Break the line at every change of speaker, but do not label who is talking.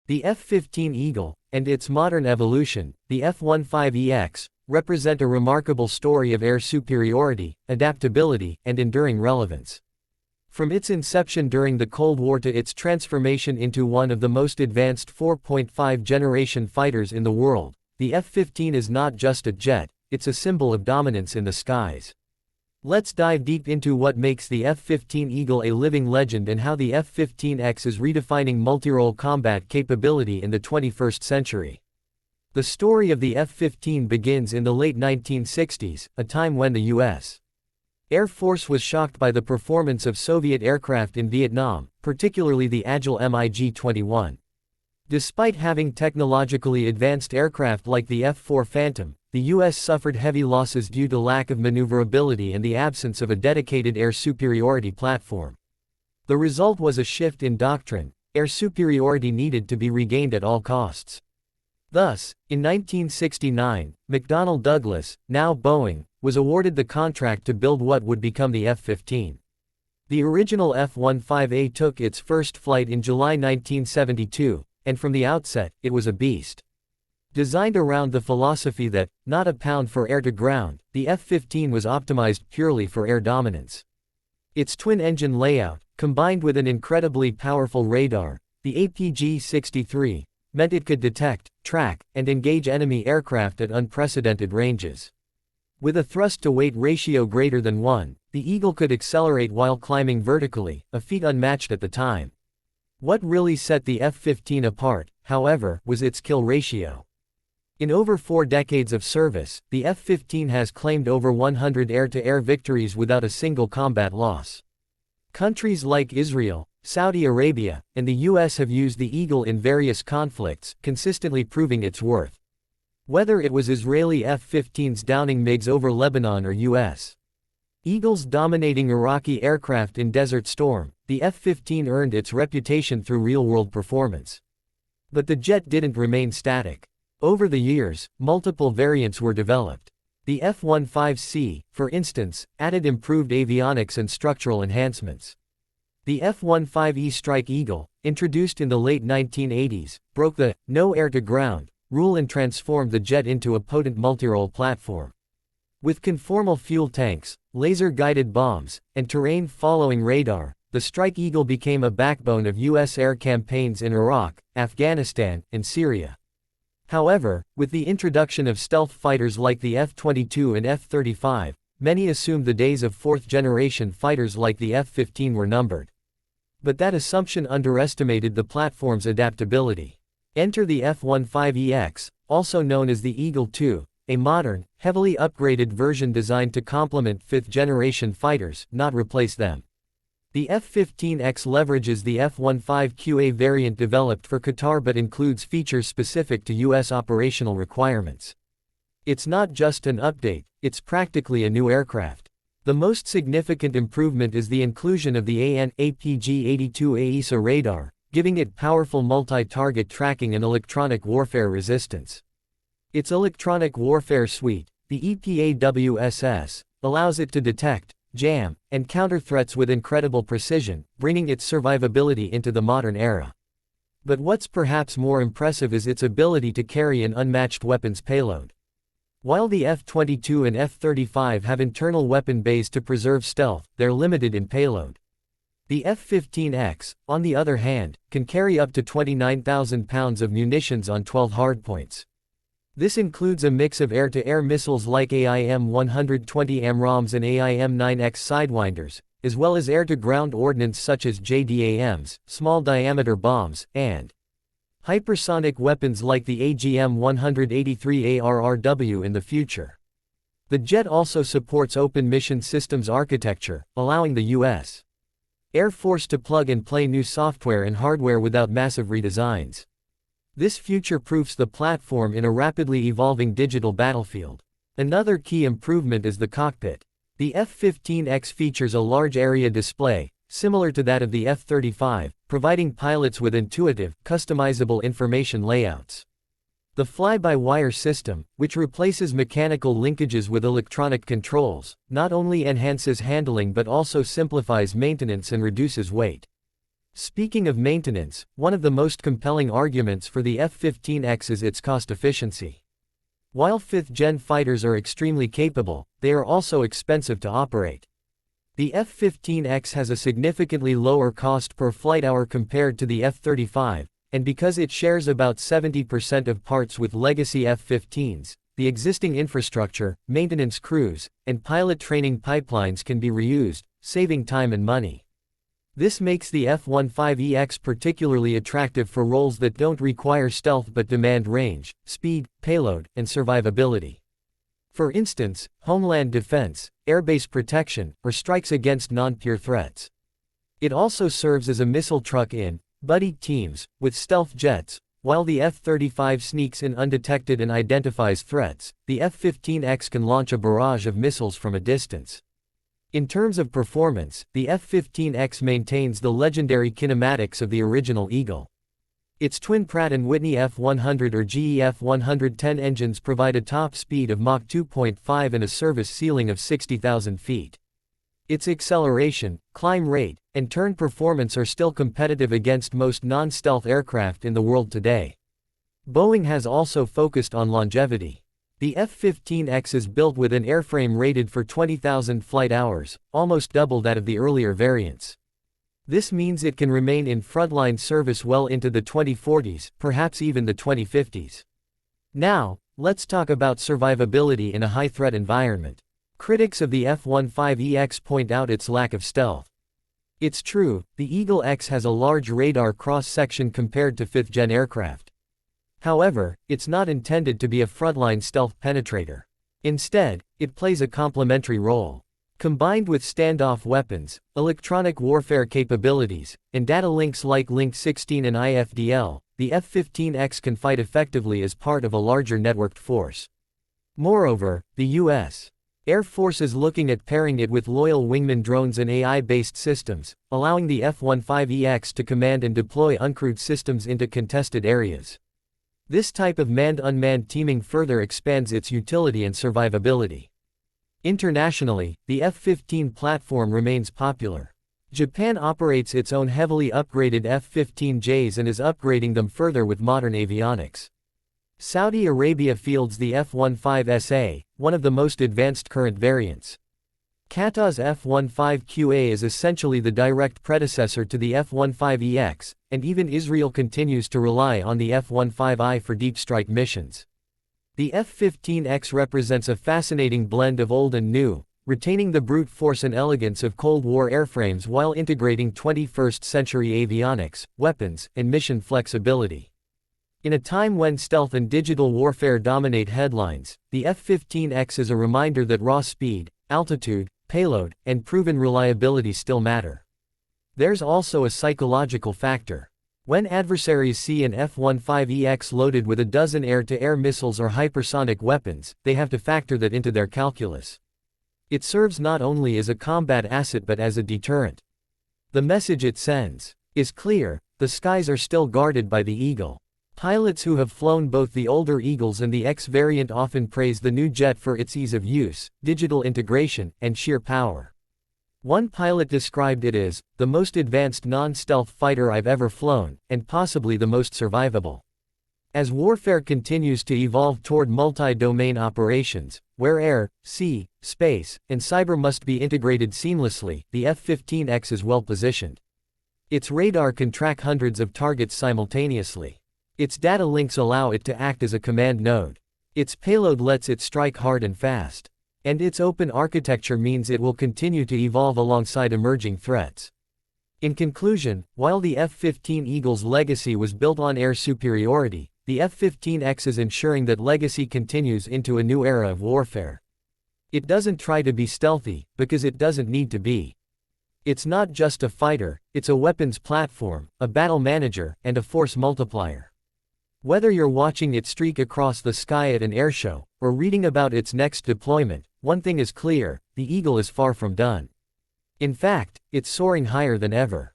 The F-15 Eagle, and its modern evolution, the F-15EX, represent a remarkable story of air superiority, adaptability, and enduring relevance. From its inception during the Cold War to its transformation into one of the most advanced 4.5-generation fighters in the world, the F-15 is not just a jet, it's a symbol of dominance in the skies. Let's dive deep into what makes the F-15 Eagle a living legend and how the F-15X is redefining multi-role combat capability in the 21st century. The story of the F-15 begins in the late 1960s, a time when the U.S. Air Force was shocked by the performance of Soviet aircraft in Vietnam, particularly the agile MiG-21. Despite having technologically advanced aircraft like the F-4 Phantom, the U.S. suffered heavy losses due to lack of maneuverability and the absence of a dedicated air superiority platform. The result was a shift in doctrine: air superiority needed to be regained at all costs. Thus, in 1969, McDonnell Douglas, now Boeing, was awarded the contract to build what would become the F-15. The original F-15A took its first flight in July 1972, and from the outset, it was a beast. Designed around the philosophy that, not a pound for air-to-ground, the F-15 was optimized purely for air dominance. Its twin-engine layout, combined with an incredibly powerful radar, the APG-63, meant it could detect, track, and engage enemy aircraft at unprecedented ranges. With a thrust-to-weight ratio greater than 1, the Eagle could accelerate while climbing vertically, a feat unmatched at the time. What really set the F-15 apart, however, was its kill ratio. In over 4 decades of service, the F-15 has claimed over 100 air-to-air victories without a single combat loss. Countries like Israel, Saudi Arabia, and the U.S. have used the Eagle in various conflicts, consistently proving its worth. Whether it was Israeli F-15s downing MiGs over Lebanon or U.S. Eagles dominating Iraqi aircraft in Desert Storm, the F-15 earned its reputation through real-world performance. But the jet didn't remain static. Over the years, multiple variants were developed. The F-15C, for instance, added improved avionics and structural enhancements. The F-15E Strike Eagle, introduced in the late 1980s, broke the "no air-to-ground" rule and transformed the jet into a potent multi-role platform. With conformal fuel tanks, laser-guided bombs, and terrain-following radar, the Strike Eagle became a backbone of U.S. air campaigns in Iraq, Afghanistan, and Syria. However, with the introduction of stealth fighters like the F-22 and F-35, many assumed the days of fourth-generation fighters like the F-15 were numbered. But that assumption underestimated the platform's adaptability. Enter the F-15EX, also known as the Eagle II, a modern, heavily upgraded version designed to complement fifth-generation fighters, not replace them. The F-15X leverages the F-15QA variant developed for Qatar but includes features specific to U.S. operational requirements. It's not just an update, it's practically a new aircraft. The most significant improvement is the inclusion of the APG-82 AESA radar, giving it powerful multi-target tracking and electronic warfare resistance. Its electronic warfare suite, the EPAWSS, allows it to detect, jam, and counter threats with incredible precision, bringing its survivability into the modern era. But what's perhaps more impressive is its ability to carry an unmatched weapons payload. While the F-22 and F-35 have internal weapon bays to preserve stealth, they're limited in payload. The F-15X, on the other hand, can carry up to 29,000 pounds of munitions on 12 hardpoints. This includes a mix of air-to-air missiles like AIM-120 AMRAAMs and AIM-9X Sidewinders, as well as air-to-ground ordnance such as JDAMs, small-diameter bombs, and hypersonic weapons like the AGM-183 ARRW in the future. The jet also supports open mission systems architecture, allowing the U.S. Air Force to plug-and-play new software and hardware without massive redesigns. This future-proofs the platform in a rapidly evolving digital battlefield. Another key improvement is the cockpit. The F-15X features a large area display, similar to that of the F-35, providing pilots with intuitive, customizable information layouts. The fly-by-wire system, which replaces mechanical linkages with electronic controls, not only enhances handling but also simplifies maintenance and reduces weight. Speaking of maintenance, one of the most compelling arguments for the F-15X is its cost efficiency. While 5th-gen fighters are extremely capable, they are also expensive to operate. The F-15X has a significantly lower cost per flight hour compared to the F-35, and because it shares about 70% of parts with legacy F-15s, the existing infrastructure, maintenance crews, and pilot training pipelines can be reused, saving time and money. This makes the F-15EX particularly attractive for roles that don't require stealth but demand range, speed, payload, and survivability. For instance, homeland defense, airbase protection, or strikes against non-peer threats. It also serves as a missile truck in buddy teams with stealth jets. While the F-35 sneaks in undetected and identifies threats, the F-15X can launch a barrage of missiles from a distance. In terms of performance, the F-15X maintains the legendary kinematics of the original Eagle. Its twin Pratt & Whitney F-100 or GE F-110 engines provide a top speed of Mach 2.5 and a service ceiling of 60,000 feet. Its acceleration, climb rate, and turn performance are still competitive against most non-stealth aircraft in the world today. Boeing has also focused on longevity. The F-15X is built with an airframe rated for 20,000 flight hours, almost double that of the earlier variants. This means it can remain in frontline service well into the 2040s, perhaps even the 2050s. Now, let's talk about survivability in a high-threat environment. Critics of the F-15EX point out its lack of stealth. It's true, the Eagle X has a large radar cross-section compared to 5th-gen aircraft. However, it's not intended to be a frontline stealth penetrator. Instead, it plays a complementary role. Combined with standoff weapons, electronic warfare capabilities, and data links like Link 16 and IFDL, the F-15X can fight effectively as part of a larger networked force. Moreover, the U.S. Air Force is looking at pairing it with loyal wingman drones and AI-based systems, allowing the F-15EX to command and deploy uncrewed systems into contested areas. This type of manned-unmanned teaming further expands its utility and survivability. Internationally, the F-15 platform remains popular. Japan operates its own heavily upgraded F-15Js and is upgrading them further with modern avionics. Saudi Arabia fields the F-15SA, one of the most advanced current variants. Qatar's F-15QA is essentially the direct predecessor to the F-15EX, and even Israel continues to rely on the F-15I for deep strike missions. The F-15X represents a fascinating blend of old and new, retaining the brute force and elegance of Cold War airframes while integrating 21st-century avionics, weapons, and mission flexibility. In a time when stealth and digital warfare dominate headlines, the F-15X is a reminder that raw speed, altitude, payload, and proven reliability still matter. There's also a psychological factor. When adversaries see an F-15EX loaded with a dozen air-to-air missiles or hypersonic weapons, they have to factor that into their calculus. It serves not only as a combat asset but as a deterrent. The message it sends is clear: the skies are still guarded by the Eagle. Pilots who have flown both the older Eagles and the X variant often praise the new jet for its ease of use, digital integration, and sheer power. One pilot described it as the most advanced non-stealth fighter I've ever flown, and possibly the most survivable. As warfare continues to evolve toward multi-domain operations, where air, sea, space, and cyber must be integrated seamlessly, the F-15X is well positioned. Its radar can track hundreds of targets simultaneously. Its data links allow it to act as a command node. Its payload lets it strike hard and fast. And its open architecture means it will continue to evolve alongside emerging threats. In conclusion, while the F-15 Eagle's legacy was built on air superiority, the F-15X is ensuring that legacy continues into a new era of warfare. It doesn't try to be stealthy, because it doesn't need to be. It's not just a fighter, it's a weapons platform, a battle manager, and a force multiplier. Whether you're watching it streak across the sky at an airshow, or reading about its next deployment, one thing is clear: the Eagle is far from done. In fact, it's soaring higher than ever.